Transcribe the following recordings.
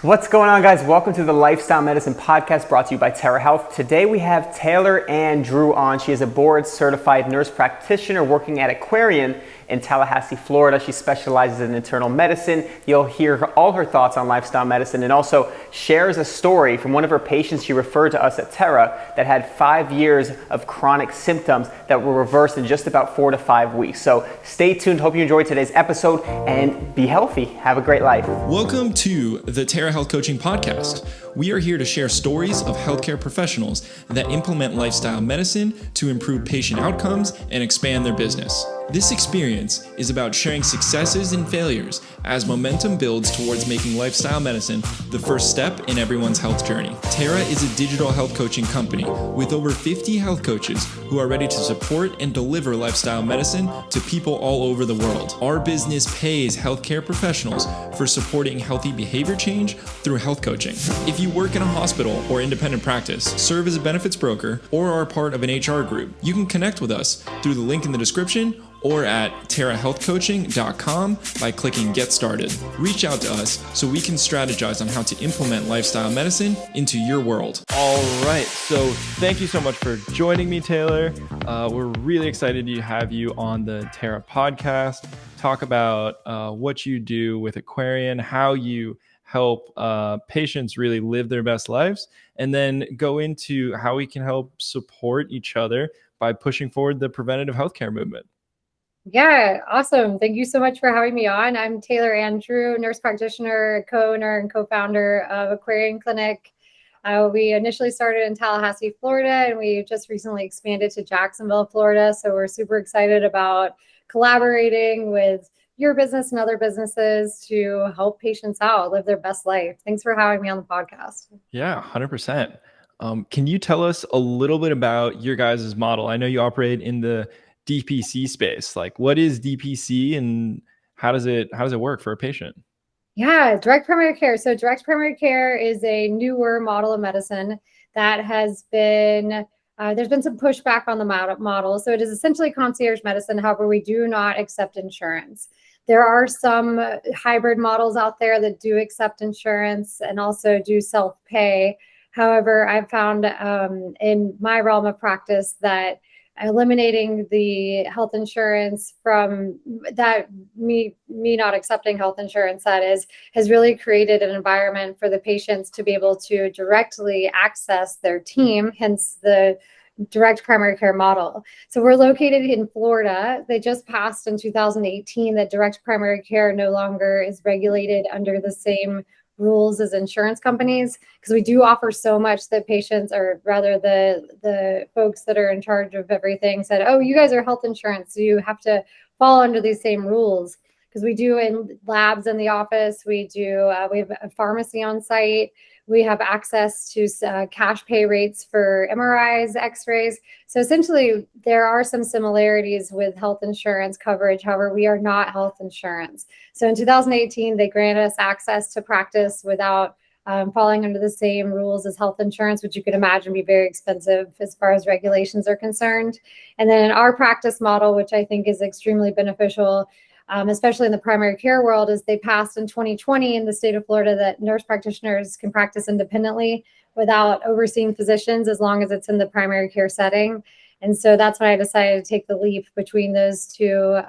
What's going on, guys? Welcome to the Lifestyle Medicine Podcast brought to you by Tara Health. Today we have Taylor Ann Drew on. She is a board-certified nurse practitioner working at Aquarian in Tallahassee, Florida. She specializes in internal medicine. You'll hear all her thoughts on lifestyle medicine and also shares a story from one of her patients she referred to us at Tara that had 5 years of chronic symptoms that were reversed in just about 4 to 5 weeks. So stay tuned. Hope you enjoyed today's episode and be healthy. Have a great life. Welcome to the Tara Health Coaching Podcast. We are here to share stories of healthcare professionals that implement lifestyle medicine to improve patient outcomes and expand their business. This experience is about sharing successes and failures as momentum builds towards making lifestyle medicine the first step in everyone's health journey. Tara is a digital health coaching company with over 50 health coaches who are ready to support and deliver lifestyle medicine to people all over the world. Our business pays healthcare professionals for supporting healthy behavior change through health coaching. If you work in a hospital or independent practice, serve as a benefits broker, or are part of an HR group, you can connect with us through the link in the description or at tarahealthcoaching.com by clicking Get Started. Reach out to us so we can strategize on how to implement lifestyle medicine into your world. All right, so thank you so much for joining me, Taylor. We're really excited to have you on the Tara podcast. Talk about what you do with Aquarian, how you help patients really live their best lives, and then go into how we can help support each other by pushing forward the preventative healthcare movement. Yeah, awesome. Thank you so much for having me on. I'm Taylor Ann Drew, nurse practitioner, co-owner and co-founder of Aquarian Clinic. We initially started in Tallahassee, Florida, and we just recently expanded to Jacksonville, Florida. So we're super excited about collaborating with your business and other businesses to help patients out, live their best life. Thanks for having me on the podcast. Yeah, 100%. Can you tell us a little bit about your guys' model? I know you operate in the DPC space. Like, what is DPC and how does it work for a patient? Yeah, direct primary care. So direct primary care is a newer model of medicine that has been, there's been some pushback on the model. So it is essentially concierge medicine. However, we do not accept insurance. There are some hybrid models out there that do accept insurance and also do self-pay. However, I've found in my realm of practice that eliminating the health insurance from that, me not accepting health insurance, that is, has really created an environment for the patients to be able to directly access their team, hence the direct primary care model. So we're located in Florida. They just passed in 2018 that direct primary care no longer is regulated under the same rules as insurance companies, because we do offer so much that patients, or rather the folks that are in charge of everything, said, oh, you guys are health insurance, so you have to fall under these same rules. Because we do in labs in the office, we have a pharmacy on site, we have access to cash pay rates for MRIs, x-rays. So essentially, there are some similarities with health insurance coverage. However, we are not health insurance. So in 2018, they granted us access to practice without falling under the same rules as health insurance, which you could imagine be very expensive as far as regulations are concerned. And then in our practice model, which I think is extremely beneficial, especially in the primary care world, is they passed in 2020 in the state of Florida that nurse practitioners can practice independently without overseeing physicians as long as it's in the primary care setting. And so that's when I decided to take the leap between those two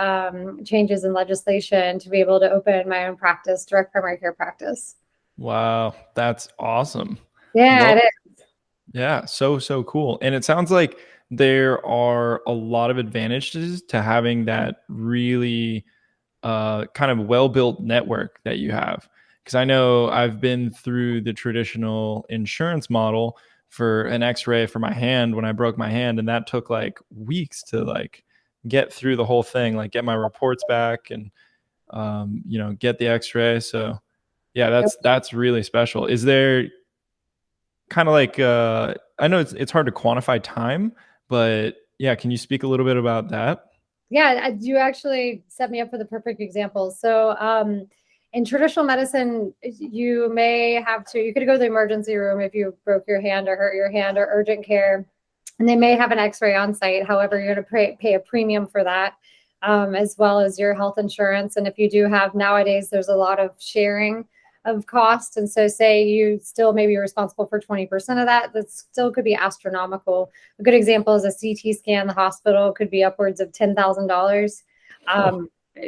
changes in legislation to be able to open my own practice, direct primary care practice. Wow, that's awesome. Yeah, it is. Yeah, so cool. And it sounds like there are a lot of advantages to having that really kind of well-built network that you have. Because I know I've been through the traditional insurance model for an x-ray for my hand when I broke my hand, and that took like weeks to like get through the whole thing, like get my reports back and get the x-ray. So yeah, that's really special. Is there kind of like I know it's hard to quantify time, but yeah, can you speak a little bit about that? Yeah, you actually set me up for the perfect example. So in traditional medicine, you could go to the emergency room if you broke your hand or hurt your hand, or urgent care, and they may have an x-ray on site. However, you're going to pay a premium for that. as well as your health insurance. And if you do have, nowadays, there's a lot of sharing of cost. And so say you still maybe responsible for 20% of that, that still could be astronomical. A good example is a CT scan. The hospital could be upwards of $10,000, $5,000,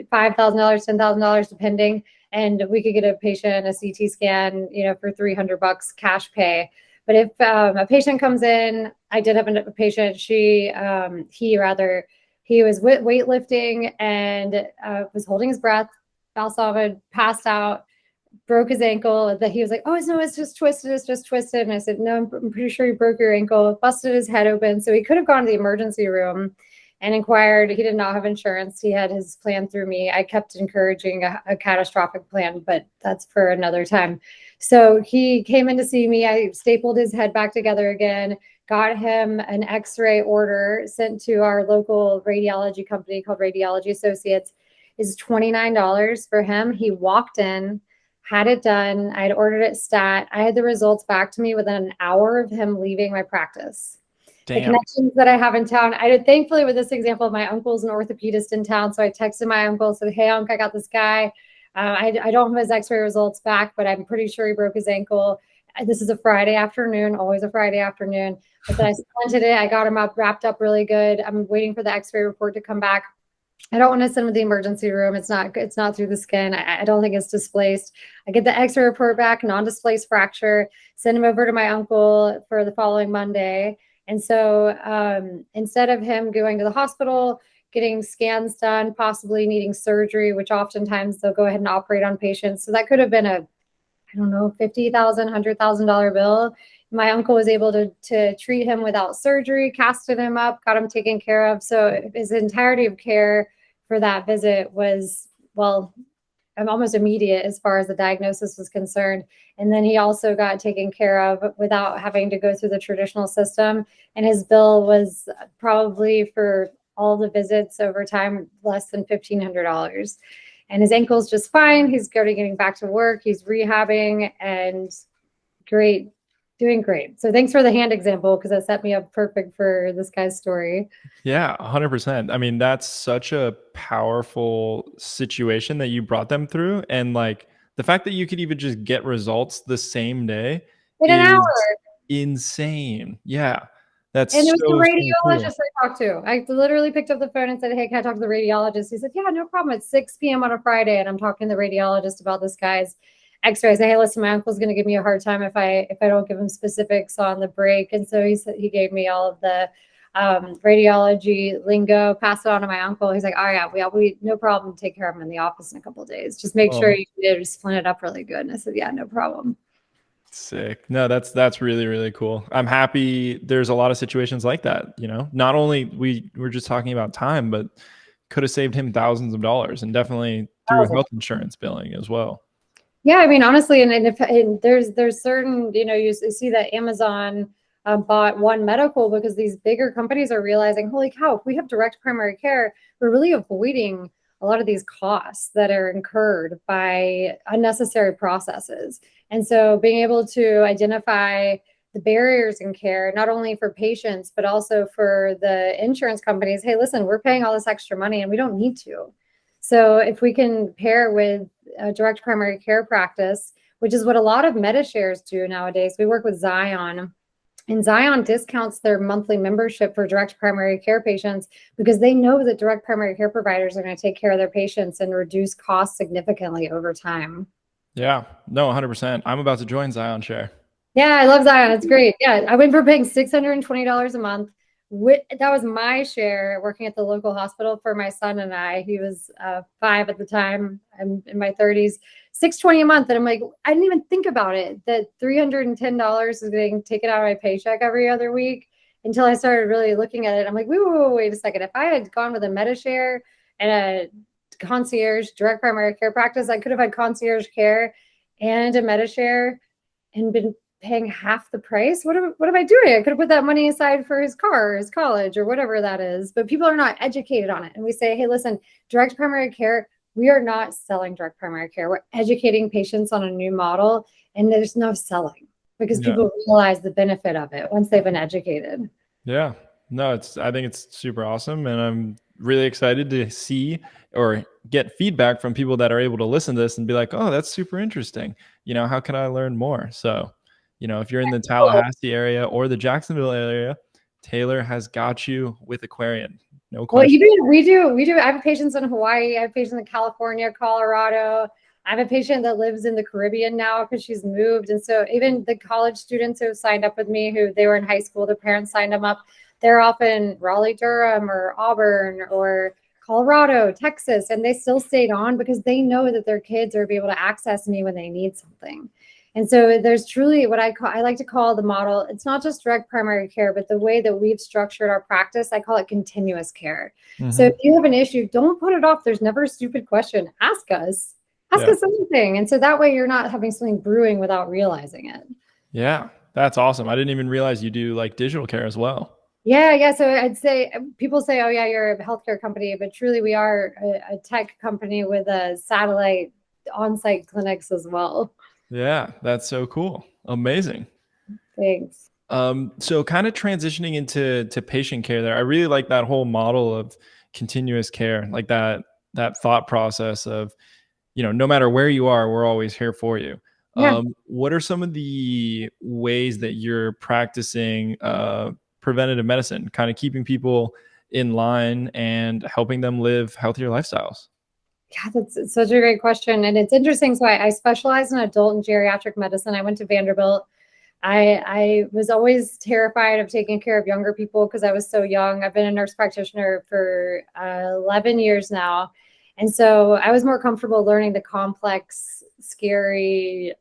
$10,000, depending. And we could get a patient a CT scan, for $300 cash pay. But if a patient comes in, I did have a patient, he was weightlifting and was holding his breath, Valsalva, passed out, broke his ankle. That he was like, oh, no, it's just twisted. And I said, no, I'm pretty sure you broke your ankle, busted his head open. So he could have gone to the emergency room and inquired. He did not have insurance. He had his plan through me. I kept encouraging a catastrophic plan, but that's for another time. So he came in to see me. I stapled his head back together again, got him an x-ray order sent to our local radiology company called Radiology Associates. Is $29 for him. He walked in, had it done. I had ordered it stat. I had the results back to me within an hour of him leaving my practice. Damn. The connections that I have in town. I did, thankfully, with this example, my uncle's an orthopedist in town. So I texted my uncle, said, hey, uncle, I got this guy. I don't have his x-ray results back, but I'm pretty sure he broke his ankle. This is a Friday afternoon, always a Friday afternoon. But then I sent it. I got him wrapped up really good. I'm waiting for the x-ray report to come back. I don't want to send him to the emergency room. It's not through the skin. I don't think it's displaced. I get the x-ray report back, non-displaced fracture, send him over to my uncle for the following Monday. And so instead of him going to the hospital, getting scans done, possibly needing surgery, which oftentimes they'll go ahead and operate on patients. So that could have been a $50,000, $100,000 bill. My uncle was able to treat him without surgery, casted him up, got him taken care of. So his entirety of care for that visit was, almost immediate as far as the diagnosis was concerned. And then he also got taken care of without having to go through the traditional system. And his bill was probably for all the visits over time, less than $1,500. And his ankle's just fine. He's getting back to work. He's rehabbing and doing great. So thanks for the hand example, because that set me up perfect for this guy's story. Yeah, 100%. I mean, that's such a powerful situation that you brought them through. And like the fact that you could even just get results the same day in an hour. Insane. Yeah. And it was the radiologist I talked to. I literally picked up the phone and said, hey, can I talk to the radiologist? He said, yeah, no problem. It's 6 p.m. on a Friday. And I'm talking to the radiologist about this guy's x-ray. I say, hey, listen, my uncle's going to give me a hard time if I don't give him specifics on the break. And so he gave me all of the radiology lingo, pass it on to my uncle. He's like, oh yeah, we no problem. Take care of him in the office in a couple of days. Just make sure you just splint it up really good. And I said, yeah, no problem. Sick. No, that's really, really cool. I'm happy there's a lot of situations like that. Not only we're just talking about time, but could have saved him thousands of dollars, and definitely through health insurance billing as well. Yeah, I mean, honestly, and there's certain, you see that Amazon bought One Medical because these bigger companies are realizing, holy cow, if we have direct primary care, we're really avoiding a lot of these costs that are incurred by unnecessary processes. And so being able to identify the barriers in care, not only for patients, but also for the insurance companies. Hey, listen, we're paying all this extra money and we don't need to. So if we can pair with a direct primary care practice, which is what a lot of Medishares do nowadays. We work with Zion, and Zion discounts their monthly membership for direct primary care patients because they know that direct primary care providers are going to take care of their patients and reduce costs significantly over time. Yeah, no, 100%. I'm about to join Zion Share. Yeah, I love Zion. It's great. Yeah, I went from paying $620 a month. That was my share working at the local hospital for my son and I. He was 5 at the time. I'm in my 30s. $620 a month. And I'm like, I didn't even think about it, that $310 is getting taken out of my paycheck every other week, until I started really looking at it. I'm like, wait a second. If I had gone with a Medishare and a concierge direct primary care practice, I could have had concierge care and a Medishare and been paying half the price. What am I doing? I could have put that money aside for his car, or his college, or whatever that is. But people are not educated on it. And we say, hey, listen, direct primary care, we are not selling direct primary care. We're educating patients on a new model, and there's no selling because people realize the benefit of it once they've been educated. Yeah. No, I think it's super awesome. And really excited to see or get feedback from people that are able to listen to this and be like, oh, that's super interesting. How can I learn more? So, if you're in the Tallahassee area or the Jacksonville area, Taylor has got you with Aquarian. No Well, question. even we do. I have patients in Hawaii. I have patients in California, Colorado. I have a patient that lives in the Caribbean now because she's moved. And so even the college students who signed up with me, who they were in high school, their parents signed them up. They're often Raleigh, Durham, or Auburn, or Colorado, Texas, and they still stayed on because they know that their kids are be able to access me when they need something. And so there's truly what I like to call the model. It's not just direct primary care, but the way that we've structured our practice, I call it continuous care. Mm-hmm. So if you have an issue, don't put it off. There's never a stupid question. Ask us anything. And so that way you're not having something brewing without realizing it. Yeah, that's awesome. I didn't even realize you do like digital care as well. Yeah. So I'd say people say, oh yeah, you're a healthcare company, but truly we are a tech company with a satellite on-site clinics as well. Yeah, that's so cool. Amazing. Thanks. So kind of transitioning into patient care there, I really like that whole model of continuous care, like that thought process of, no matter where you are, we're always here for you. Yeah. What are some of the ways that you're practicing preventative medicine, kind of keeping people in line and helping them live healthier lifestyles? Yeah, that's such a great question. And it's interesting. So I specialize in adult and geriatric medicine. I went to Vanderbilt. I was always terrified of taking care of younger people because I was so young. I've been a nurse practitioner for 11 years now. And so I was more comfortable learning the complex, scary,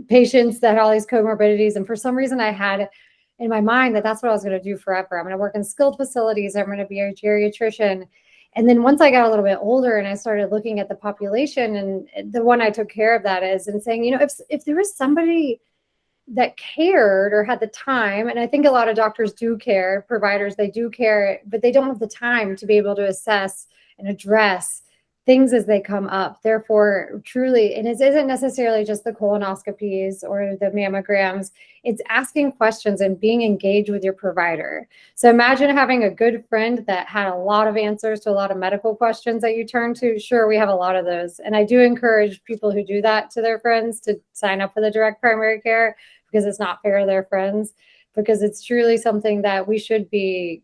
patients that had all these comorbidities. And for some reason I had in my mind that that's what I was going to do forever. I'm going to work in skilled facilities. I'm going to be a geriatrician. And then once I got a little bit older and I started looking at the population, and the one I took care of that is, and saying, if there was somebody that cared or had the time, and I think a lot of doctors do care, providers, they do care, but they don't have the time to be able to assess and address things as they come up. Therefore, truly, and it isn't necessarily just the colonoscopies or the mammograms, it's asking questions and being engaged with your provider. So imagine having a good friend that had a lot of answers to a lot of medical questions that you turn to. Sure, we have a lot of those. And I do encourage people who do that to their friends to sign up for the direct primary care, because it's not fair to their friends, because it's truly something that we should be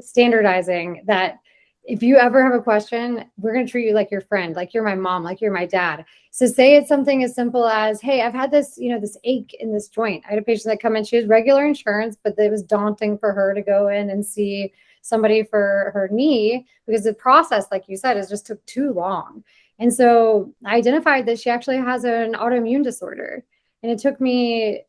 standardizing, that if you ever have a question, we're going to treat you like your friend, like you're my mom, like you're my dad. So say it's something as simple as, hey, I've had this, this ache in this joint. I had a patient that come in, she has regular insurance, but it was daunting for her to go in and see somebody for her knee because the process, like you said, just took too long. And so I identified that she actually has an autoimmune disorder. And it took me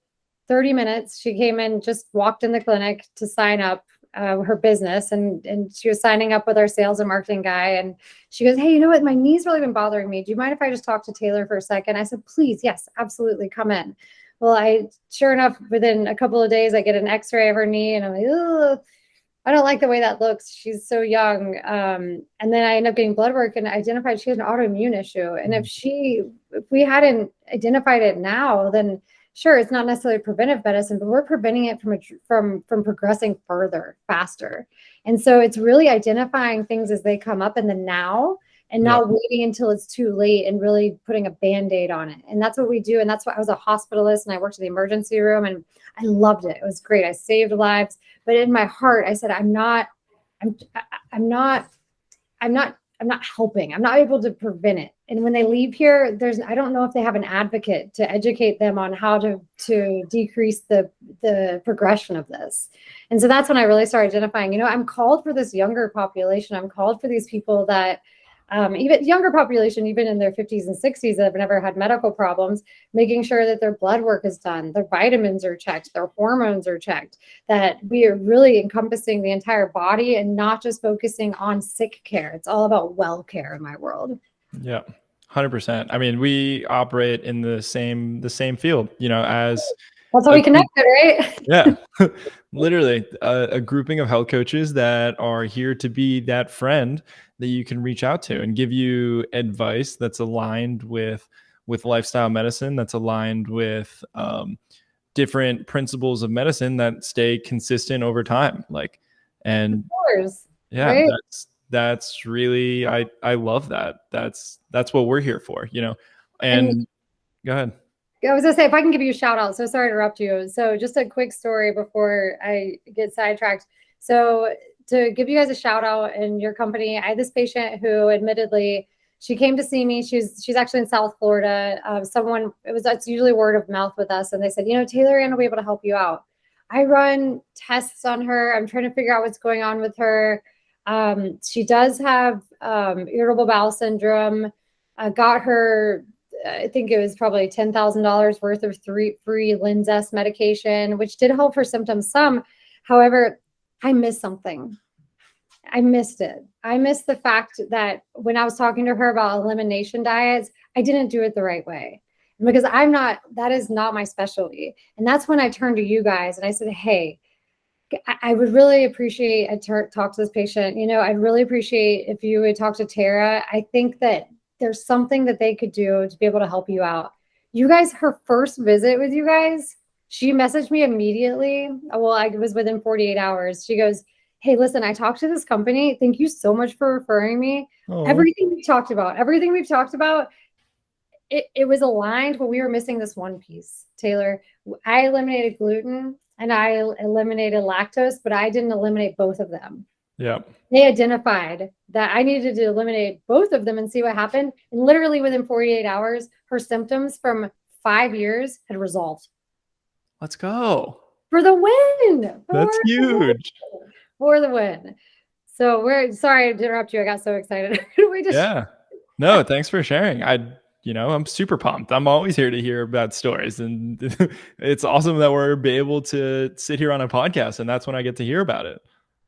30 minutes. She came in, just walked in the clinic to sign up her business, and she was signing up with our sales and marketing guy, and she goes, hey, you know what, my knee's really been bothering me. Do you mind if I just talk to Taylor for a second? I said, please, yes, absolutely, come in. Well, sure enough, within a couple of days, I get an x-ray of her knee, and I'm like, oh, I don't like the way that looks. She's so young. And then I end up getting blood work and identified she has an autoimmune issue. And if we hadn't identified it now, then sure, it's not necessarily preventive medicine, but we're preventing it from progressing further, faster. And so it's really identifying things as they come up in the now, and not waiting until it's too late and really putting a Band-Aid on it. And that's what we do. And that's why I was a hospitalist and I worked in the emergency room, and I loved it. It was great. I saved lives. But in my heart, I said, I'm not helping. I'm not able to prevent it. And when they leave here, I don't know if they have an advocate to educate them on how to decrease the progression of this. And so that's when I really started identifying, I'm called for this younger population. I'm called for these people that, even younger population, even in their 50s and 60s, that have never had medical problems, making sure that their blood work is done, their vitamins are checked, their hormones are checked, that we are really encompassing the entire body and not just focusing on sick care. It's all about well care in my world. Yeah, 100%. I mean, we operate in the same field, as that's how we connected, right? Yeah, literally a grouping of health coaches that are here to be that friend that you can reach out to and give you advice that's aligned with lifestyle medicine, that's aligned with different principles of medicine that stay consistent over time. Like And course. yeah, Right. that's really, I love that. That's what we're here for, you know. And And go ahead. I was gonna say, if I can give you a shout out, so sorry to interrupt you. So just a quick story before I get sidetracked. So to give you guys a shout out in your company, I had this patient who admittedly she came to see me. She's actually in South Florida. It's usually word of mouth with us, and they said, Taylor Ann will be able to help you out. I run tests on her. I'm trying to figure out what's going on with her. She does have irritable bowel syndrome. I got her, I think it was probably $10,000 worth of free Linzess medication, which did help her symptoms some. However, I missed something. I missed it. I missed the fact that when I was talking to her about elimination diets, I didn't do it the right way. Because that is not my specialty. And that's when I turned to you guys and I said, hey, I would really appreciate, talk to this patient, I'd really appreciate if you would talk to Tara. I think that there's something that they could do to be able to help you out. You guys, her first visit with you guys, she messaged me immediately. Well, I was within 48 hours. She goes, hey, listen, I talked to this company. Thank you so much for referring me. Oh. Everything we've talked about, it was aligned, but we were missing this one piece, Taylor. I eliminated gluten and I eliminated lactose, but I didn't eliminate both of them. Yeah. They identified that I needed to eliminate both of them and see what happened. And literally within 48 hours, her symptoms from 5 years had resolved. Let's go. For the win. That's huge. For the win. So we're sorry to interrupt you. I got so excited. Yeah. No, thanks for sharing. I'm super pumped. I'm always here to hear about stories, and it's awesome that we're able to sit here on a podcast, and that's when I get to hear about it.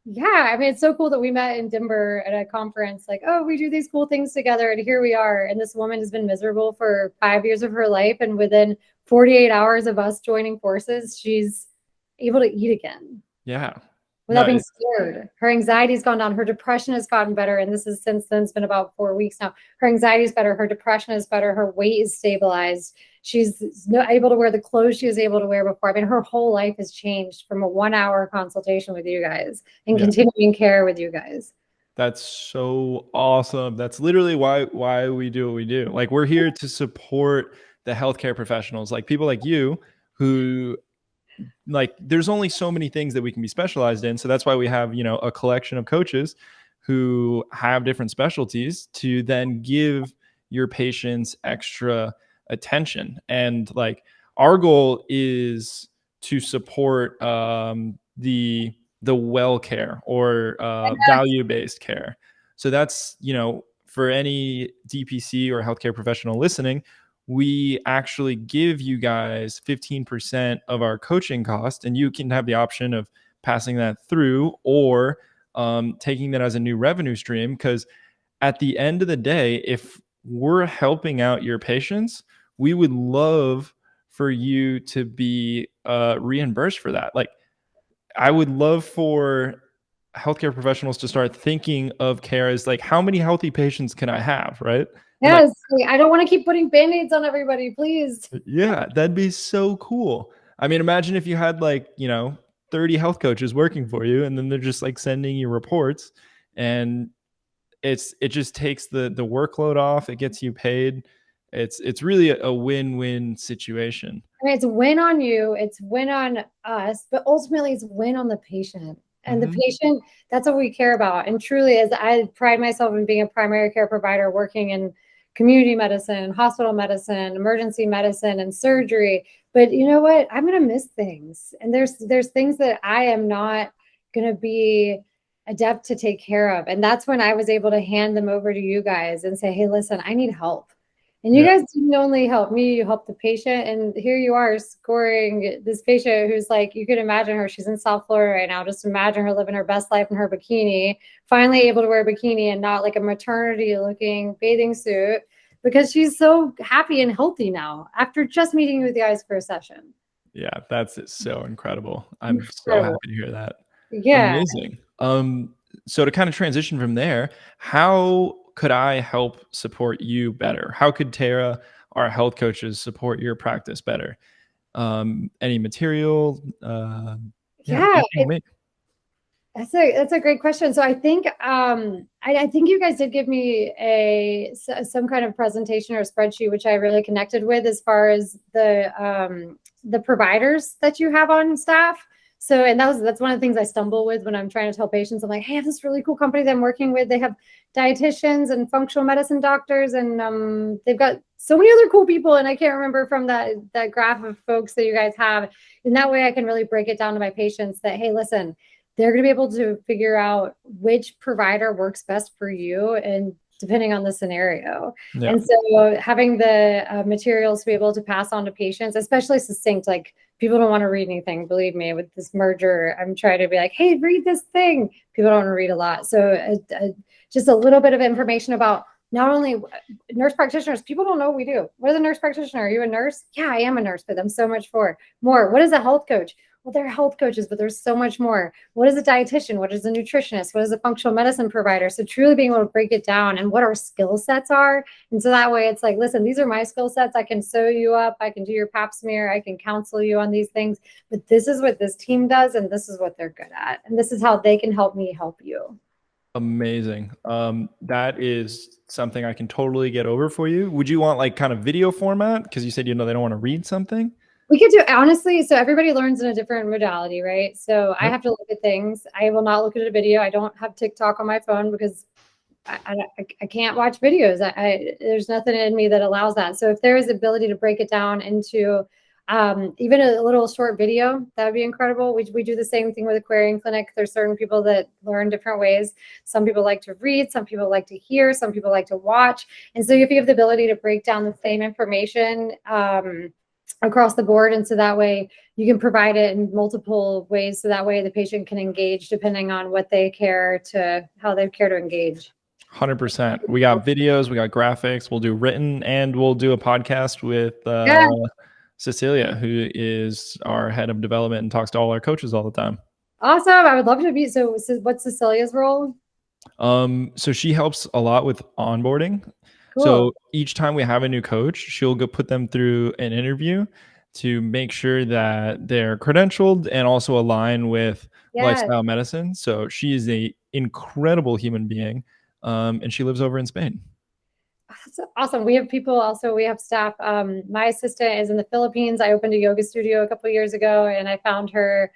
Yeah, I mean, it's so cool that we met in Denver at a conference. Like, oh, we do these cool things together, and here we are. And this woman has been miserable for 5 years of her life, and within 48 hours of us joining forces, she's able to eat again. Yeah. Without being scared. Her anxiety's gone down. Her depression has gotten better. And this is since then, it's been about 4 weeks now. Her anxiety is better. Her depression is better. Her weight is stabilized. She's able to wear the clothes she was able to wear before. I mean, her whole life has changed from a 1 hour consultation with you guys and continuing care with you guys. That's so awesome. That's literally why we do what we do. Like, we're here to support the healthcare professionals, like people like you who, like, there's only so many things that we can be specialized in. So that's why we have, a collection of coaches who have different specialties to then give your patients extra attention. And like, our goal is to support the well care or value-based care. So that's, for any DPC or healthcare professional listening, we actually give you guys 15% of our coaching cost, and you can have the option of passing that through or taking that as a new revenue stream. Because at the end of the day, if we're helping out your patients, we would love for you to be reimbursed for that. Like, I would love for healthcare professionals to start thinking of care as like, how many healthy patients can I have, right? Yes, I don't want to keep putting Band-Aids on everybody, please. Yeah, that'd be so cool. I mean, imagine if you had 30 health coaches working for you, and then they're just like sending you reports, and it just takes the workload off. It gets you paid. It's really a win-win situation. I mean, it's a win on you, it's win on us, but ultimately it's a win on the patient. And the patient, that's what we care about. And truly, as I pride myself in being a primary care provider, working in community medicine, hospital medicine, emergency medicine, and surgery. But you know what? I'm going to miss things. And there's things that I am not going to be adept to take care of. And that's when I was able to hand them over to you guys and say, hey, listen, I need help. And you guys didn't only help me, you helped the patient. And here you are scoring this patient who's like, you can imagine her, she's in South Florida right now. Just imagine her living her best life in her bikini, finally able to wear a bikini and not like a maternity looking bathing suit, because she's so happy and healthy now after just meeting with you guys for a session. Yeah, that's so incredible. I'm so happy to hear that. Yeah. Amazing. So to kind of transition from there, how could I help support you better? How could Tara, our health coaches, support your practice better? Any material? That's a great question. So I think I think you guys did give me some kind of presentation or spreadsheet which I really connected with as far as the providers that you have on staff. So and that's one of the things I stumble with when I'm trying to tell patients. I'm like, hey, I have this really cool company that I'm working with. They have dietitians and functional medicine doctors, and they've got so many other cool people. And I can't remember from that graph of folks that you guys have. And that way I can really break it down to my patients that, hey, listen, they're going to be able to figure out which provider works best for you and depending on the scenario. Yeah. And so having the materials to be able to pass on to patients, especially succinct, like people don't want to read anything. Believe me, with this merger, I'm trying to be like, hey, read this thing. People don't want to read a lot. So just a little bit of information about not only nurse practitioners, people don't know what we do. What is a nurse practitioner? Are you a nurse? Yeah, I am a nurse, but I'm so much more. What is a health coach? Well, they're health coaches, but there's so much more. What is a dietitian? What is a nutritionist? What is a functional medicine provider? So truly being able to break it down and what our skill sets are. And so that way it's like, listen, these are my skill sets. I can sew you up. I can do your pap smear. I can counsel you on these things. But this is what this team does, and this is what they're good at. And this is how they can help me help you. Amazing. That is something I can totally get over for you. Would you want like kind of video format? Because you said, they don't want to read something. We could do, honestly, so everybody learns in a different modality, right? So I have to look at things. I will not look at a video. I don't have TikTok on my phone because I can't watch videos. There's nothing in me that allows that. So if there is the ability to break it down into even a little short video, that would be incredible. We do the same thing with Aquarian Clinic. There's certain people that learn different ways. Some people like to read, some people like to hear, some people like to watch. And so if you have the ability to break down the same information, across the board. And so that way you can provide it in multiple ways. So that way the patient can engage depending on what they how they care to engage. 100%. We got videos, we got graphics, we'll do written, and we'll do a podcast with Cecilia, who is our head of development and talks to all our coaches all the time. Awesome. I would love to be. So what's Cecilia's role? So she helps a lot with onboarding. Cool. So each time we have a new coach, she'll go put them through an interview to make sure that they're credentialed and also align with lifestyle medicine. So she is an incredible human being, and she lives over in Spain. That's awesome. We have people also, we have staff. My assistant is in the Philippines. I opened a yoga studio a couple of years ago, and I found her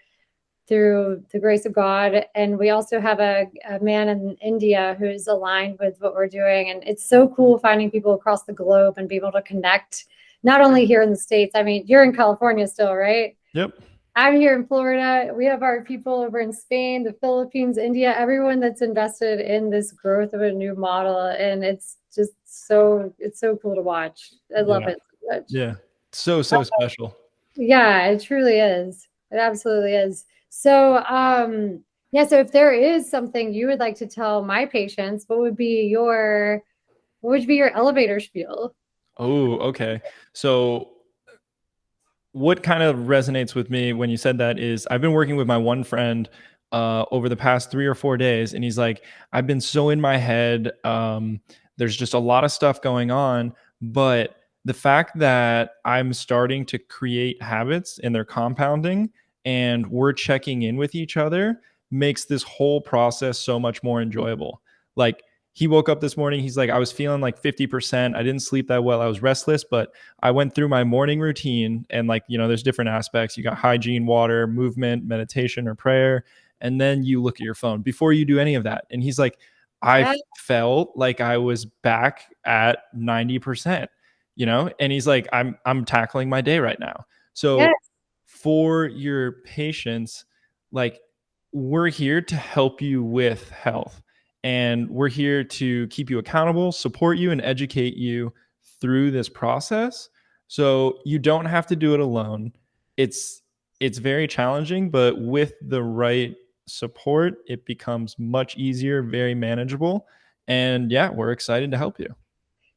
through the grace of God. And we also have a man in India who's aligned with what we're doing. And it's so cool finding people across the globe and be able to connect, not only here in the States. I mean, you're in California still, right? Yep. I'm here in Florida. We have our people over in Spain, the Philippines, India, everyone that's invested in this growth of a new model. And it's just it's so cool to watch. I love it so much. Yeah. So special. Yeah, it truly is. It absolutely is. So, so if there is something you would like to tell my patients, what would be your elevator spiel? Oh, okay. So what kind of resonates with me when you said that is I've been working with my one friend over the past 3 or 4 days, and he's like, I've been so in my head. There's just a lot of stuff going on, but the fact that I'm starting to create habits and they're compounding and we're checking in with each other makes this whole process so much more enjoyable. Like, he woke up this morning, he's like, I was feeling like 50%. I didn't sleep that well. I was restless, but I went through my morning routine, and there's different aspects. You got hygiene, water, movement, meditation, or prayer. And then you look at your phone before you do any of that. And he's like, I felt like I was back at 90%, and he's like, I'm tackling my day right now. So for your patients, we're here to help you with health, and we're here to keep you accountable, support you, and educate you through this process. So you don't have to do it alone. It's very challenging, but with the right support, it becomes much easier, very manageable. And we're excited to help you.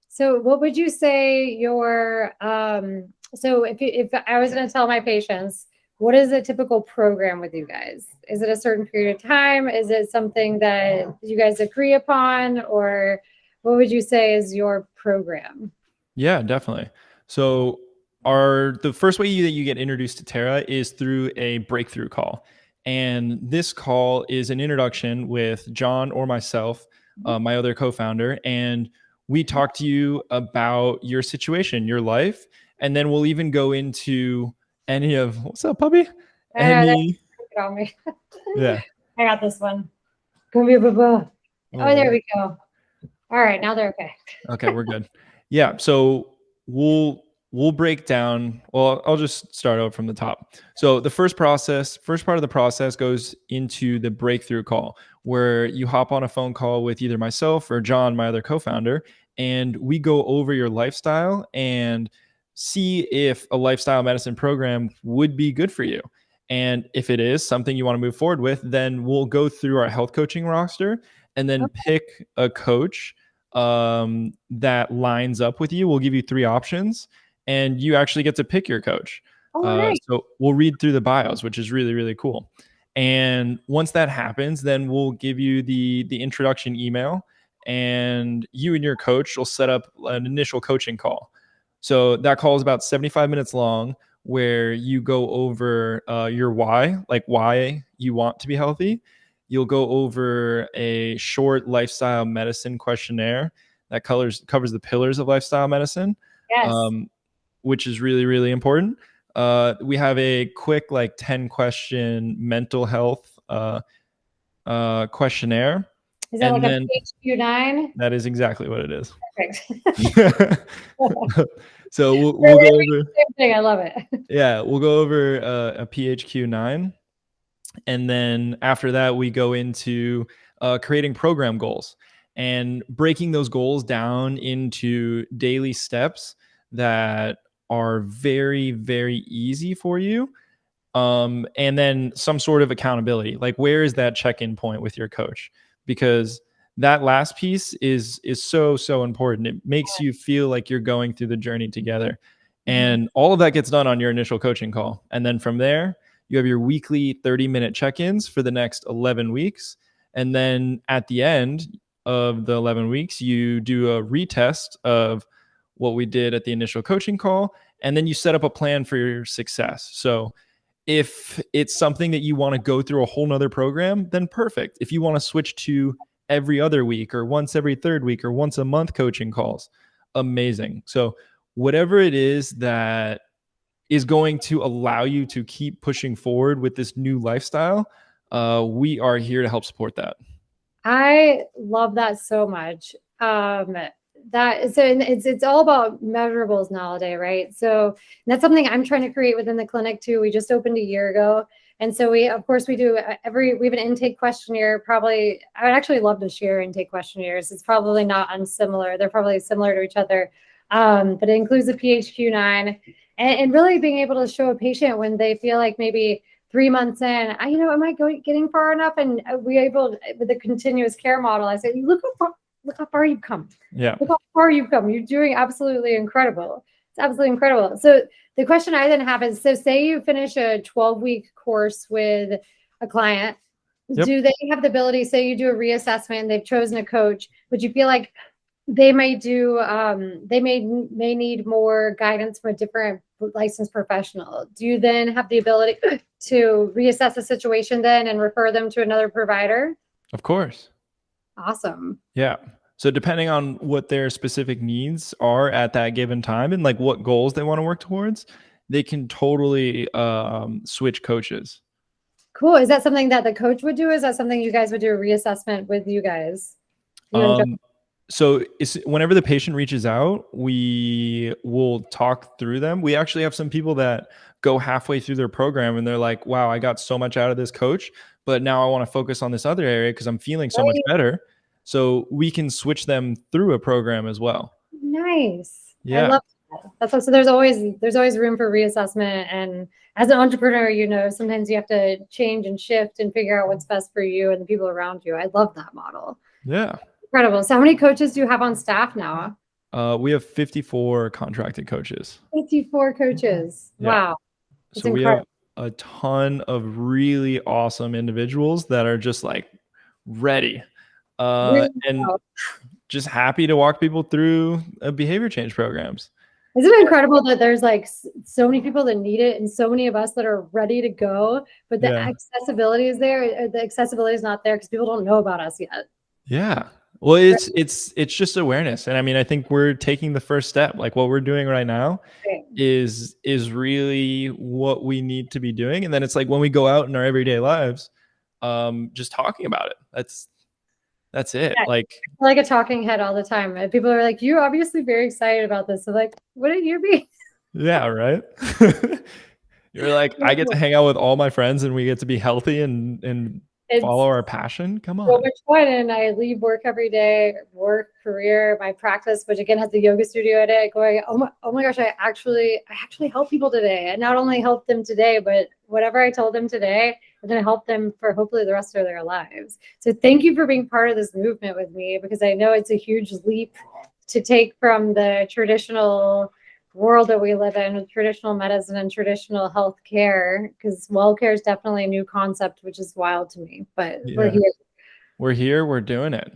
So what would you say your, so if I was going to tell my patients, what is a typical program with you guys? Is it a certain period of time? Is it something that you guys agree upon? Or what would you say is your program? Yeah, definitely. So the first way that you get introduced to Tara is through a breakthrough call. And this call is an introduction with John or myself, my other co-founder, and we talk to you about your situation, your life, and then we'll even go into any of what's up, puppy? Any, Get on me. yeah. I got this one. Come here, Baba. Oh, there Oh. we go. All right, now they're okay. Okay, we're good. Yeah, so we'll break down. Well, I'll just start out from the top. So the first part of the process goes into the breakthrough call, where you hop on a phone call with either myself or John, my other co-founder, and we go over your lifestyle and see if a lifestyle medicine program would be good for you. And if it is something you want to move forward with, then we'll go through our health coaching roster and then pick a coach that lines up with you. We'll give you 3 options and you actually get to pick your coach. Oh, nice. So we'll read through the bios, which is really, really cool. And once that happens, then we'll give you the introduction email and you and your coach will set up an initial coaching call. So that call is about 75 minutes long, where you go over your why, like why you want to be healthy. You'll go over a short lifestyle medicine questionnaire that covers the pillars of lifestyle medicine, Yes. which is really, really important. We have a quick 10 question mental health questionnaire. Is that and like then, a PHQ-9? that is exactly what it is. Perfect. So we'll go over. Same thing. I love it. Yeah, we'll go over a PHQ-9. And then after that, we go into creating program goals and breaking those goals down into daily steps that are very, very easy for you. And then some sort of accountability. Like, where is that check-in point with your coach? Because that last piece is so important. It makes you feel like you're going through the journey together. And all of that gets done on your initial coaching call. And then from there, you have your weekly 30-minute check-ins for the next 11 weeks. And then at the end of the 11 weeks, you do a retest of what we did at the initial coaching call. And then you set up a plan for your success. So if it's something that you want to go through a whole nother program, then perfect. If you want to switch to every other week or once every third week or once a month coaching calls, amazing. So whatever it is that is going to allow you to keep pushing forward with this new lifestyle, we are here to help support that. I love that so much. It's all about measurables nowadays, right? So that's something I'm trying to create within the clinic too. We just opened a year ago. And so we have an intake questionnaire. Probably, I would actually love to share intake questionnaires. It's probably not unsimilar. They're probably similar to each other. But it includes a PHQ-9 and really being able to show a patient when they feel like maybe 3 months in, am I getting far enough? And we able with the continuous care model, I said, look how far you've come. Yeah. Look how far you've come. You're doing absolutely incredible. It's absolutely incredible. So the question I then have is, so say you finish a 12-week course with a client, Yep. Do they have the ability, say you do a reassessment and they've chosen a coach, would you feel like they may need more guidance from a different licensed professional? Do you then have the ability to reassess the situation then and refer them to another provider? Of course. Awesome. Yeah. So depending on what their specific needs are at that given time and what goals they want to work towards, they can totally switch coaches. Cool. Is that something that the coach would do? Is that something you guys would do a reassessment with you guys? So whenever the patient reaches out, we will talk through them. We actually have some people that go halfway through their program and they're like, wow, I got so much out of this coach, but now I want to focus on this other area because I'm feeling so much better. So we can switch them through a program as well. Nice. Yeah. I love that. So there's always room for reassessment. And as an entrepreneur, sometimes you have to change and shift and figure out what's best for you and the people around you. I love that model. Yeah. Incredible. So how many coaches do you have on staff now? We have 54 contracted coaches. 54 coaches. Yeah. Wow. That's so incredible. We have a ton of really awesome individuals that are just ready and just happy to walk people through behavior change programs. Isn't it incredible that there's like so many people that need it and so many of us that are ready to go, but the Yeah. accessibility is there. The accessibility is not there because people don't know about us yet. Yeah. Well, it's just awareness. And I mean, I think we're taking the first step. Like what we're doing right now Right. is really what we need to be doing. And then it's like when we go out in our everyday lives, just talking about it. That's it. Yeah. Like, I feel like a talking head all the time. And people are like, "You're obviously very excited about this." So like, wouldn't you be? yeah, right. You're like, I get to hang out with all my friends and we get to be healthy and It's follow our passion. Come so on. much fun. And I leave work every day, work, career, my practice, which again has the yoga studio at it, going, oh my gosh, I actually help people today. And not only help them today, but whatever I told them today, I'm going to help them for hopefully the rest of their lives. So thank you for being part of this movement with me, because I know it's a huge leap to take from the traditional world that we live in with traditional medicine and traditional health care, because well care is definitely a new concept, which is wild to me, but we're Yeah. here. We're here, we're doing it.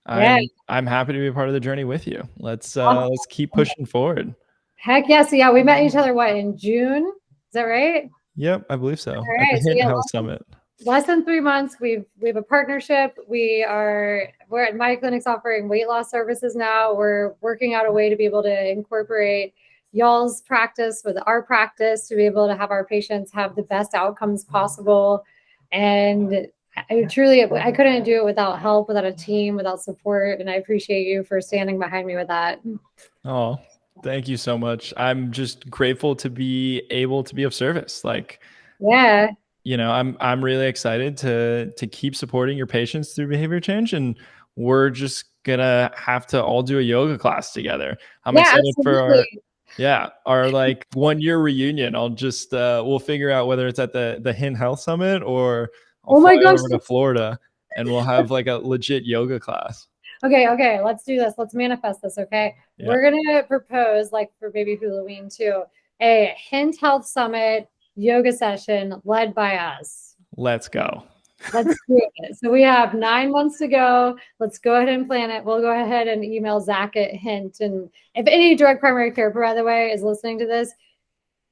Yeah. I'm happy to be a part of the journey with you. Let's Awesome. keep pushing forward. Heck yes. Yeah, we met each other, what, in June? Is that right? Yep, I believe so. At right, the so Hint yeah, Health Summit. Less than 3 months. We have a partnership. We're at My Clinic's offering weight loss services now. We're working out a way to be able to incorporate y'all's practice with our practice to be able to have our patients have the best outcomes possible. And I couldn't do it without help, without a team, without support. And I appreciate you for standing behind me with that. Oh, thank you so much. I'm just grateful to be able to be of service. Like, Yeah. you know, I'm really excited to keep supporting your patients through behavior change, and we're just gonna have to all do a yoga class together. I'm excited Absolutely. for our like 1 year reunion. I'll just we'll figure out whether it's at the Hint Health Summit or I'll Oh my fly gosh. over to Florida and we'll have like a legit yoga class. Okay, let's do this. Let's manifest this, okay? Yeah. We're gonna propose, like for maybe Halloween too, a Hint Health Summit yoga session led by us. Let's go. Let's do it. So we have 9 months to go. Let's go ahead and plan it. We'll go ahead and email Zach at Hint. And if any direct primary care, by the way, is listening to this,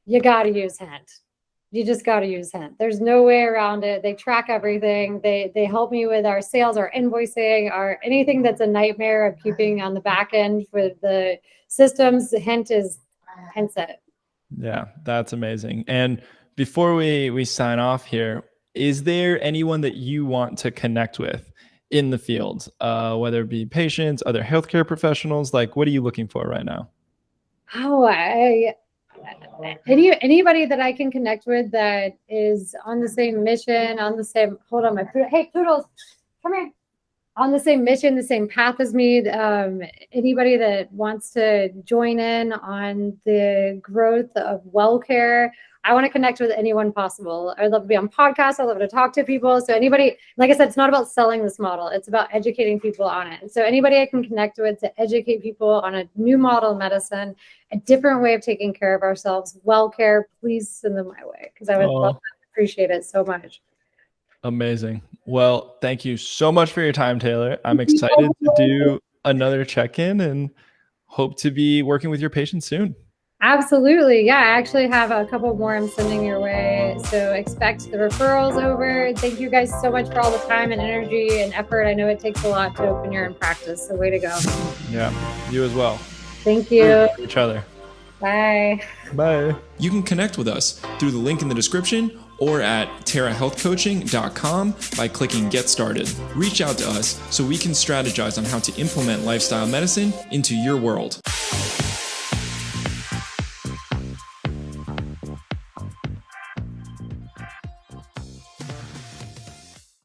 you got to use Hint. You just got to use Hint. There's no way around it. They track everything. They help me with our sales, our invoicing, our anything that's a nightmare of keeping on the back end with the systems. Hint's it. Yeah, that's amazing. And before we sign off here, is there anyone that you want to connect with in the field, whether it be patients, other healthcare professionals? Like, what are you looking for right now? Oh, anybody that I can connect with that is on the same mission, on the same, hold on, hey, Poodles, come here. On the same mission, the same path as me. Anybody that wants to join in on the growth of well care, I want to connect with anyone possible. I'd love to be on podcasts. I'd love to talk to people. So anybody, like I said, it's not about selling this model. It's about educating people on it. So anybody I can connect with to educate people on a new model of medicine, a different way of taking care of ourselves, well care, please send them my way, because I would love to appreciate it so much. Amazing. Well, thank you so much for your time, Taylor. I'm excited to do another check-in and hope to be working with your patients soon. Absolutely. Yeah, I actually have a couple more I'm sending your way. So expect the referrals over. Thank you guys so much for all the time and energy and effort. I know it takes a lot to open your own practice. So way to go. Yeah, you as well. Thank you. Each other. Bye. Bye. You can connect with us through the link in the description or at terrahealthcoaching.com by clicking Get Started. Reach out to us so we can strategize on how to implement lifestyle medicine into your world.